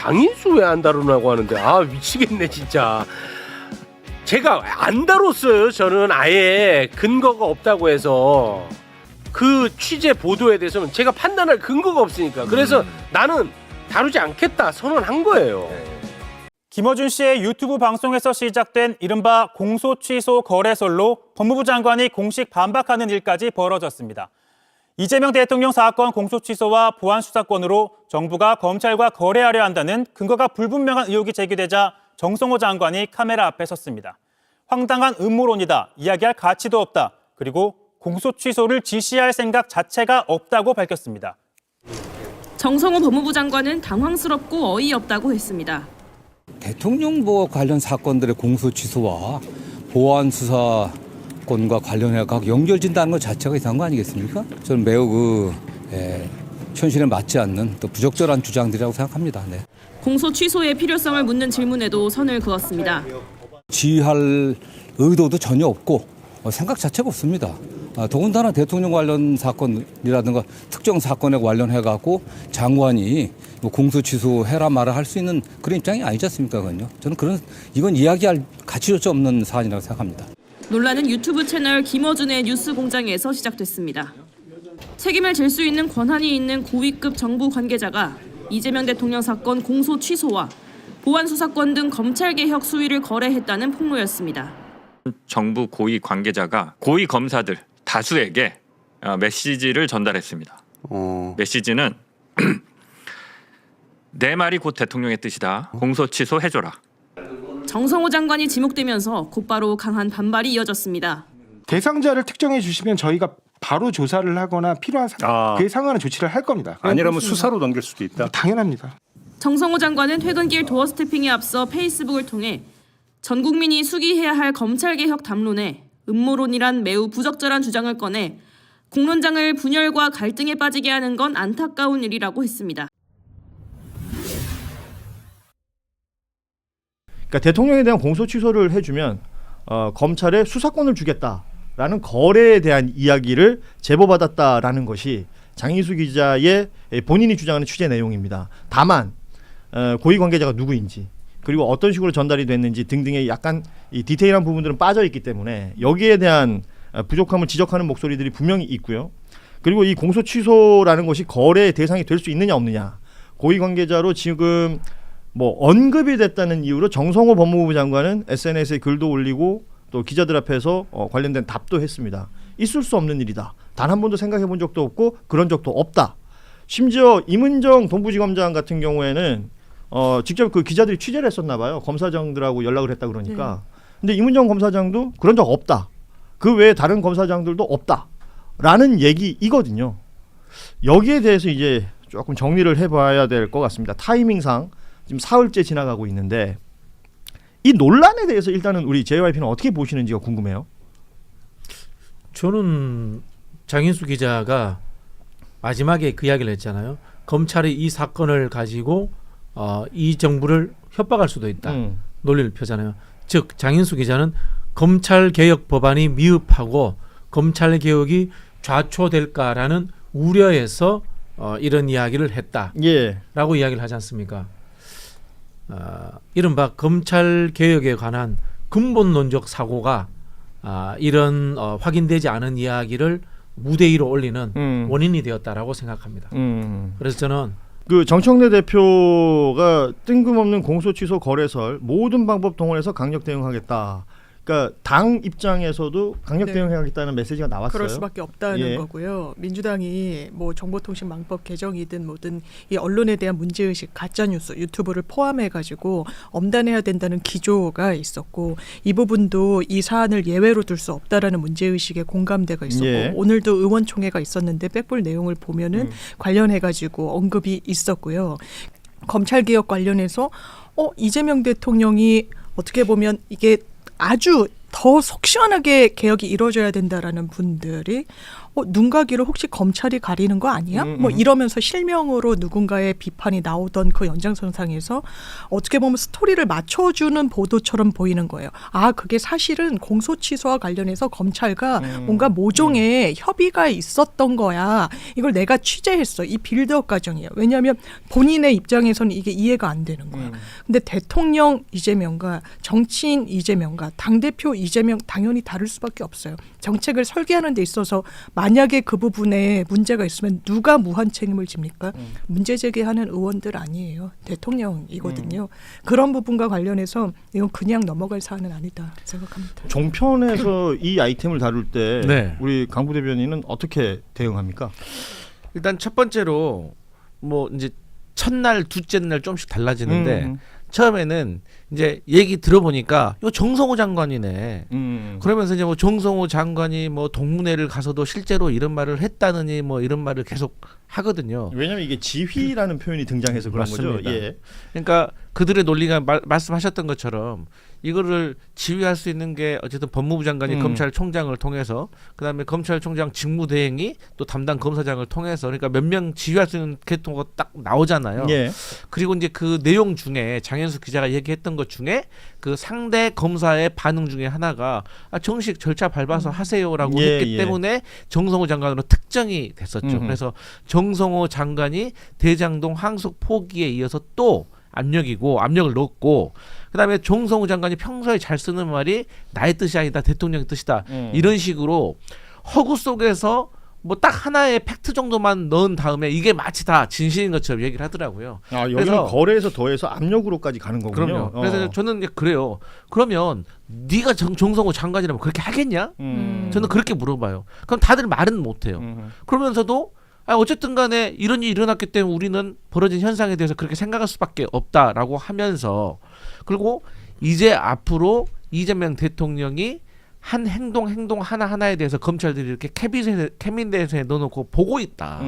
장인수 왜 안 다루냐고 하는데 아 미치겠네 진짜. 제가 안 다뤘어요. 저는 아예 근거가 없다고 해서 그 취재 보도에 대해서는 제가 판단할 근거가 없으니까 그래서 나는 다루지 않겠다 선언한 거예요. 김어준 씨의 유튜브 방송에서 시작된 이른바 공소 취소 거래설로 법무부 장관이 공식 반박하는 일까지 벌어졌습니다. 이재명 대통령 사건 공소 취소와 보안 수사권으로 정부가 검찰과 거래하려 한다는 근거가 불분명한 의혹이 제기되자 정성호 장관이 카메라 앞에 섰습니다. 황당한 음모론이다, 이야기할 가치도 없다, 그리고 공소 취소를 지시할 생각 자체가 없다고 밝혔습니다. 정성호 법무부 장관은 당황스럽고 어이없다고 했습니다. 대통령 보호 관련 사건들의 공소 취소와 보안 수사권과 관련해 갖고 연결진다는 것 자체가 이상한 거 아니겠습니까? 저는 매우 현실에 맞지 않는 또 부적절한 주장들이라고 생각합니다. 네. 공소 취소의 필요성을 묻는 질문에도 선을 그었습니다. 지휘할 의도도 전혀 없고 생각 자체가 없습니다. 더군다나 대통령 관련 사건이라든가 특정 사건에 관련해 갖고 장관이 공소 취소해라 마라 할 수 있는 그런 입장이 아니지 않습니까? 저는 이건 이야기할 가치조차 없는 사안이라고 생각합니다. 논란은 유튜브 채널 김어준의 뉴스공장에서 시작됐습니다. 책임을 질 수 있는 권한이 있는 고위급 정부 관계자가 이재명 대통령 사건 공소 취소와 보안 수사권 등 검찰개혁 수위를 거래했다는 폭로였습니다. 정부 고위 관계자가 고위 검사들 다수에게 메시지를 전달했습니다. 메시지는 내 말이 곧 대통령의 뜻이다. 공소 취소해줘라. 정성호 장관이 지목되면서 곧바로 강한 반발이 이어졌습니다. 대상자를 특정해 주시면 저희가 바로 조사를 하거나 필요한 그에 상응하는 조치를 할 겁니다. 아니라면 수사로 넘길 수도 있다. 당연합니다. 정성호 장관은 퇴근길 도어 스태핑에 앞서 페이스북을 통해 전 국민이 숙의해야 할 검찰개혁 담론에 음모론이란 매우 부적절한 주장을 꺼내 공론장을 분열과 갈등에 빠지게 하는 건 안타까운 일이라고 했습니다. 그러니까 대통령에 대한 공소 취소를 해주면 검찰에 수사권을 주겠다라는 거래에 대한 이야기를 제보받았다라는 것이 장인수 기자의 본인이 주장하는 취재 내용입니다. 다만 고위 관계자가 누구인지 그리고 어떤 식으로 전달이 됐는지 등등의 약간 이 디테일한 부분들은 빠져 있기 때문에 여기에 대한 부족함을 지적하는 목소리들이 분명히 있고요. 그리고 이 공소 취소라는 것이 거래의 대상이 될 수 있느냐 없느냐. 고위 관계자로 지금 언급이 됐다는 이유로 정성호 법무부 장관은 SNS에 글도 올리고 또 기자들 앞에서 관련된 답도 했습니다. 있을 수 없는 일이다. 단 한 번도 생각해 본 적도 없고 그런 적도 없다. 심지어 임은정 동부지검장 같은 경우에는 직접 그 기자들이 취재를 했었나 봐요. 검사장들하고 연락을 했다 그러니까. 근데 임은정 검사장도 그런 적 없다. 그 외에 다른 검사장들도 없다. 라는 얘기이거든요. 여기에 대해서 이제 조금 정리를 해봐야 될 것 같습니다. 타이밍상 지금 사흘째 지나가고 있는데 이 논란에 대해서 일단은 우리 JYP는 어떻게 보시는지가 궁금해요. 저는 장인수 기자가 마지막에 그 이야기를 했잖아요. 검찰이 이 사건을 가지고 이 정부를 협박할 수도 있다. 논리를 펴잖아요. 즉 장인수 기자는 검찰개혁 법안이 미흡하고 검찰개혁이 좌초될까라는 우려에서 이런 이야기를 했다라고 이야기를 하지 않습니까? 이른바 검찰개혁에 관한 근본론적 사고가 이런 확인되지 않은 이야기를 무대 위로 올리는 원인이 되었다라고 생각합니다. 그래서 저는 그 정청래 대표가 뜬금없는 공소 취소 거래설 모든 방법 동원해서 강력 대응하겠다. 그러니까 당 입장에서도 강력 대응하겠다는 메시지가 나왔어요. 그럴 수밖에 없다는 거고요. 민주당이 정보통신망법 개정이든 뭐든 이 언론에 대한 문제의식, 가짜뉴스, 유튜브를 포함해가지고 엄단해야 된다는 기조가 있었고 이 부분도 이 사안을 예외로 둘 수 없다라는 문제의식에 공감대가 있었고 오늘도 의원총회가 있었는데 백볼 내용을 보면은 관련해가지고 언급이 있었고요. 검찰개혁 관련해서 이재명 대통령이 어떻게 보면 이게 아주 더 속 시원하게 개혁이 이루어져야 된다라는 분들이 눈 가기를 혹시 검찰이 가리는 거 아니야? 뭐 이러면서 실명으로 누군가의 비판이 나오던 그 연장선상에서 어떻게 보면 스토리를 맞춰주는 보도처럼 보이는 거예요. 아, 그게 사실은 공소취소와 관련해서 검찰과 뭔가 모종의 협의가 있었던 거야. 이걸 내가 취재했어. 이 빌드업 과정이에요. 왜냐하면 본인의 입장에서는 이게 이해가 안 되는 거야. 근데 대통령 이재명과 정치인 이재명과 당대표 이재명 당연히 다를 수밖에 없어요. 정책을 설계하는 데 있어서 만약에 그 부분에 문제가 있으면 누가 무한 책임을 집니까? 문제 제기하는 의원들 아니에요. 대통령이거든요. 그런 부분과 관련해서 이건 그냥 넘어갈 사안은 아니다 생각합니다. 종편에서 이 아이템을 다룰 때 네. 우리 강부 대변인은 어떻게 대응합니까? 일단 첫 번째로 뭐 이제 첫날 둘째 날 조금씩 달라지는데 처음에는 이제 얘기 들어보니까 이거 정성호 장관이네. 그러면서 이제 뭐 정성호 장관이 뭐 동문회를 가서도 실제로 이런 말을 했다느니 뭐 이런 말을 계속 하거든요. 왜냐하면 이게 지휘라는 표현이 등장해서 그런 맞습니다. 거죠. 예. 그러니까 그들의 논리가 말씀하셨던 것처럼 이거를 지휘할 수 있는 게 어쨌든 법무부 장관이 검찰총장을 통해서 그다음에 검찰총장 직무대행이 또 담당 검사장을 통해서 그러니까 몇 명 지휘할 수 있는 계통가 딱 나오잖아요. 예. 그리고 이제 그 내용 중에 장현수 기자가 얘기했던 것 중에 그 상대 검사의 반응 중에 하나가 정식 절차 밟아서 하세요라고 예, 했기 예. 때문에 정성호 장관으로 특정이 됐었죠. 그래서 정성호 장관이 대장동 항속 포기에 이어서 또 압력을 넣었고 그다음에 정성호 장관이 평소에 잘 쓰는 말이 나의 뜻이 아니다 대통령의 뜻이다 이런 식으로 허구 속에서 뭐 딱 하나의 팩트 정도만 넣은 다음에 이게 마치 다 진실인 것처럼 얘기를 하더라고요. 아, 여기는 그래서 거래에서 더해서 압력으로까지 가는 거군요. 그럼요. 그래서 저는 이제 그래요. 그러면 네가 정성호 장관이라면 그렇게 하겠냐? 저는 그렇게 물어봐요. 그럼 다들 말은 못해요. 그러면서도 어쨌든 간에 이런 일이 일어났기 때문에 우리는 벌어진 현상에 대해서 그렇게 생각할 수밖에 없다라고 하면서 그리고 이제 앞으로 이재명 대통령이 한 행동 하나하나에 대해서 검찰들이 이렇게 캐비넷에 넣어놓고 보고 있다.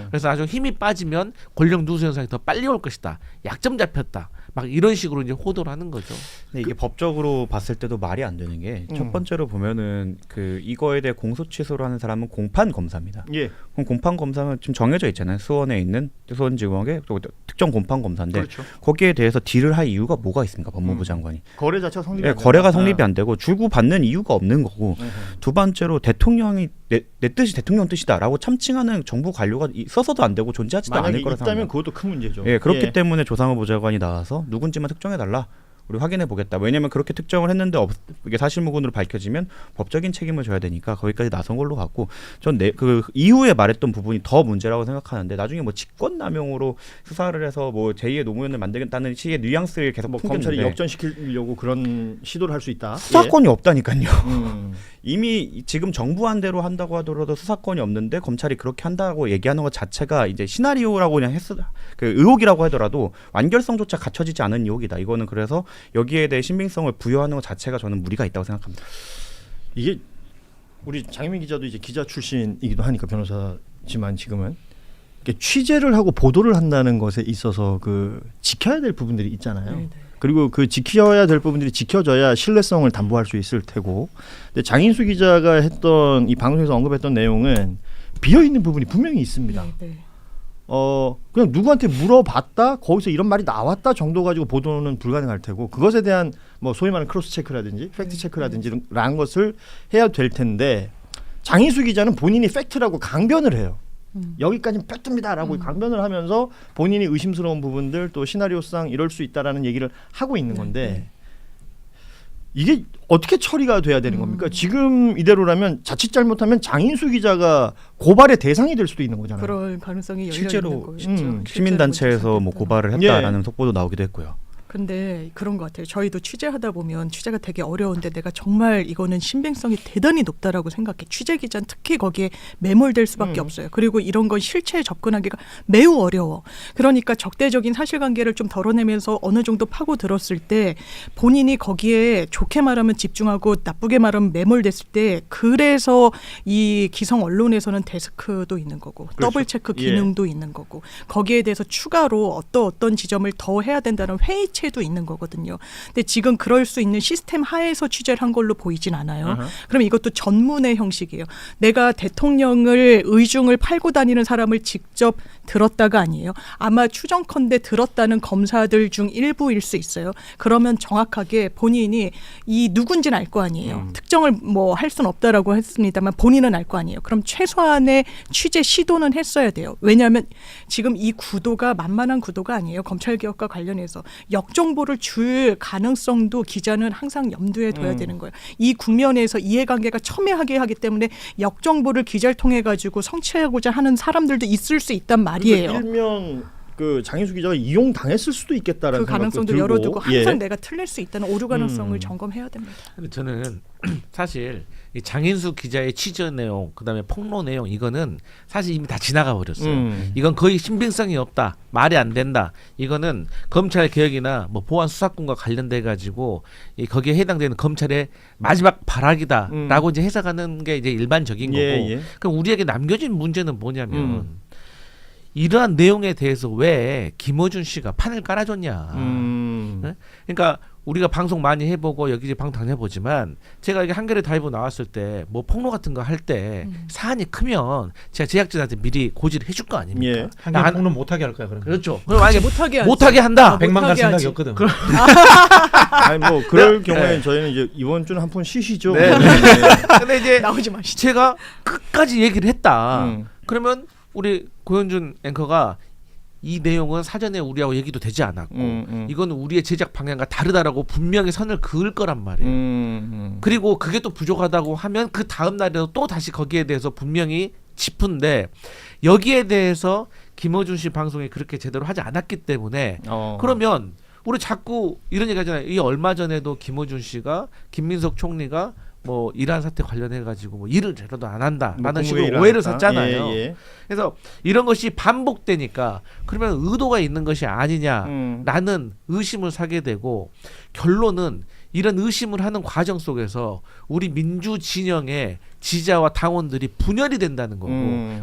그래서 아주 힘이 빠지면 권력 누수 현상이 더 빨리 올 것이다. 약점 잡혔다. 막 이런 식으로 이제 호도를 하는 거죠. 근데 이게 법적으로 봤을 때도 말이 안 되는 게 첫 번째로 보면은 그 이거에 대해 공소 취소를 하는 사람은 공판 검사입니다. 예. 그럼 공판 검사는 지금 정해져 있잖아요. 수원에 있는 수원지검의 특정 공판 검사인데 그렇죠. 거기에 대해서 딜을 할 이유가 뭐가 있습니까? 법무부 장관이. 거래 자체가 성립이 예, 안 된다. 거래가 성립이 안 되고 주고 받는 이유가 없는 거고 두 번째로 대통령이 내 뜻이 대통령 뜻이다라고 참칭하는 정부 관료가 있어서도 안 되고 존재하지도 만약에 않을 거라 있다면 생각합니다. 그것도 큰 문제죠. 예, 그렇기 예. 때문에 조상호 보좌관이 나와서 누군지만 특정해달라. 우리 확인해 보겠다. 왜냐하면 그렇게 특정을 했는데 이게 사실무근으로 밝혀지면 법적인 책임을 져야 되니까 거기까지 나선 걸로 같고 전 그 이후에 말했던 부분이 더 문제라고 생각하는데 나중에 뭐 직권남용으로 수사를 해서 뭐 제2의 노무현을 만들겠다는 식의 뉘앙스를 계속 뭐 풍겼는데 검찰이 역전시키려고 그런 시도를 할 수 있다. 수사권이 없다니까요. 예. 이미 지금 정부안대로 한다고 하더라도 수사권이 없는데 검찰이 그렇게 한다고 얘기하는 것 자체가 이제 시나리오라고 그냥 그 의혹이라고 하더라도 완결성조차 갖춰지지 않은 의혹이다. 이거는 그래서 여기에 대해 신빙성을 부여하는 것 자체가 저는 무리가 있다고 생각합니다. 이게 우리 장혜민 기자도 이제 기자 출신이기도 하니까 변호사지만 지금은 이렇게 취재를 하고 보도를 한다는 것에 있어서 그 지켜야 될 부분들이 있잖아요. 네네. 그리고 그 지켜야 될 부분들이 지켜져야 신뢰성을 담보할 수 있을 테고. 근데 장인수 기자가 했던 이 방송에서 언급했던 내용은 비어 있는 부분이 분명히 있습니다. 네. 그냥 누구한테 물어봤다 거기서 이런 말이 나왔다 정도 가지고 보도는 불가능할 테고 그것에 대한 뭐 소위 말하는 크로스 체크라든지 팩트 체크라든지 라는 것을 해야 될 텐데 장인수 기자는 본인이 팩트라고 강변을 해요. 여기까지는 팩트입니다라고 강변을 하면서 본인이 의심스러운 부분들 또 시나리오상 이럴 수 있다라는 얘기를 하고 있는 건데 이게 어떻게 처리가 돼야 되는 겁니까? 지금 이대로라면 자칫 잘못하면 장인수 기자가 고발의 대상이 될 수도 있는 거잖아요. 그럴 가능성이 열려 있는 실제로 거죠. 시민단체에서 뭐 고발을 했다라는 속보도 나오기도 했고요. 근데 그런 것 같아요. 저희도 취재하다 보면 취재가 되게 어려운데 내가 정말 이거는 신빙성이 대단히 높다라고 생각해. 취재 기자는 특히 거기에 매몰될 수밖에 없어요. 그리고 이런 건 실체에 접근하기가 매우 어려워. 그러니까 적대적인 사실관계를 좀 덜어내면서 어느 정도 파고들었을 때 본인이 거기에 좋게 말하면 집중하고 나쁘게 말하면 매몰됐을 때 그래서 이 기성 언론에서는 데스크도 있는 거고 그렇죠. 더블 체크 기능도 있는 거고 거기에 대해서 추가로 어떤 지점을 더 해야 된다는 회의 실체도 있는 거거든요. 근데 지금 그럴 수 있는 시스템 하에서 취재를 한 걸로 보이진 않아요. 그럼 이것도 전문의 형식이에요. 내가 대통령을 의중을 팔고 다니는 사람을 직접 들었다가 아니에요. 아마 추정컨대 들었다는 검사들 중 일부일 수 있어요. 그러면 정확하게 본인이 이 누군지는 알 거 아니에요. 특정을 뭐 할 수는 없다라고 했습니다만 본인은 알 거 아니에요. 그럼 최소한의 취재 시도는 했어야 돼요. 왜냐하면 지금 이 구도가 만만한 구도가 아니에요. 검찰개혁과 관련해서 역정보를 줄 가능성도 기자는 항상 염두에 둬야 되는 거예요. 이 국면에서 이해관계가 첨예하게 하기 때문에 역정보를 기자를 통해 가지고 성취하고자 하는 사람들도 있을 수 있단 말이에요. 일명 그 장인수 기자가 이용당했을 수도 있겠다라는 그 가능성도 생각도 들고. 열어두고 항상 예. 내가 틀릴 수 있다는 오류 가능성을 점검해야 됩니다. 근데 저는 사실 이 장인수 기자의 취재 내용, 그다음에 폭로 내용 이거는 사실 이미 다 지나가 버렸어요. 이건 거의 신빙성이 없다, 말이 안 된다. 이거는 검찰 개혁이나 뭐 보안 수사권과 관련돼 가지고 거기에 해당되는 검찰의 마지막 발악이다라고 이제 해석하는 게 이제 일반적인 거고. 예. 그럼 우리에게 남겨진 문제는 뭐냐면. 이러한 내용에 대해서 왜 김어준 씨가 판을 깔아줬냐. 네? 그러니까 우리가 방송 많이 해보고 여기저기 방송 다녀보지만 제가 이게 한겨레 다이브 나왔을 때 뭐 폭로 같은 거 할 때 사안이 크면 제가 제작진한테 미리 고지를 해줄 거 아닙니까? 예. 한겨레 폭로 못하게 할 거야 그러면. 그렇죠. 그럼 만약에 못하게 못하게 한다. 100만 갈 못하게 생각이 하지. 없거든. 아니 뭐 그럴 경우에 저희는 이제 이번 주는 한 푼 쉬시죠. 네. 근데 이제 나오지 마시죠. 제가 끝까지 얘기를 했다. 그러면 우리 고현준 앵커가 이 내용은 사전에 우리하고 얘기도 되지 않았고 이거는 우리의 제작 방향과 다르다라고 분명히 선을 그을 거란 말이에요. 그리고 그게 또 부족하다고 하면 그 다음 날에도 또 다시 거기에 대해서 분명히 짚은데 여기에 대해서 김어준 씨 방송이 그렇게 제대로 하지 않았기 때문에 그러면 우리 자꾸 이런 얘기 하잖아요. 이 얼마 전에도 김어준 씨가 김민석 총리가 뭐 이란 사태 관련해 가지고 뭐 일을 제대로 안 한다라는 식으로 오해를 샀잖아요. 예. 그래서 이런 것이 반복되니까 그러면 의도가 있는 것이 아니냐라는 의심을 사게 되고 결론은 이런 의심을 하는 과정 속에서 우리 민주 진영의 지지자와 당원들이 분열이 된다는 거고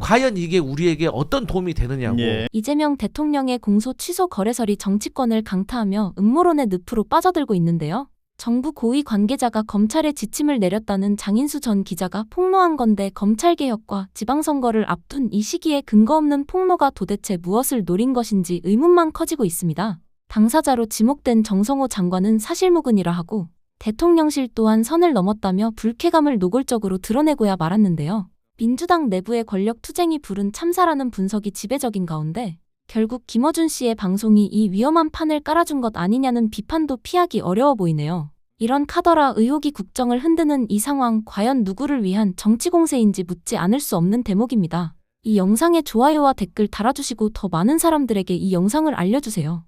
과연 이게 우리에게 어떤 도움이 되느냐고. 예. 이재명 대통령의 공소 취소 거래설이 정치권을 강타하며 음모론의 늪으로 빠져들고 있는데요. 정부 고위 관계자가 검찰에 지침을 내렸다는 장인수 전 기자가 폭로한 건데 검찰개혁과 지방선거를 앞둔 이 시기에 근거 없는 폭로가 도대체 무엇을 노린 것인지 의문만 커지고 있습니다. 당사자로 지목된 정성호 장관은 사실무근이라 하고 대통령실 또한 선을 넘었다며 불쾌감을 노골적으로 드러내고야 말았는데요. 민주당 내부의 권력 투쟁이 부른 참사라는 분석이 지배적인 가운데 결국 김어준 씨의 방송이 이 위험한 판을 깔아준 것 아니냐는 비판도 피하기 어려워 보이네요. 이런 카더라 의혹이 국정을 흔드는 이 상황 과연 누구를 위한 정치 공세인지 묻지 않을 수 없는 대목입니다. 이 영상에 좋아요와 댓글 달아주시고 더 많은 사람들에게 이 영상을 알려주세요.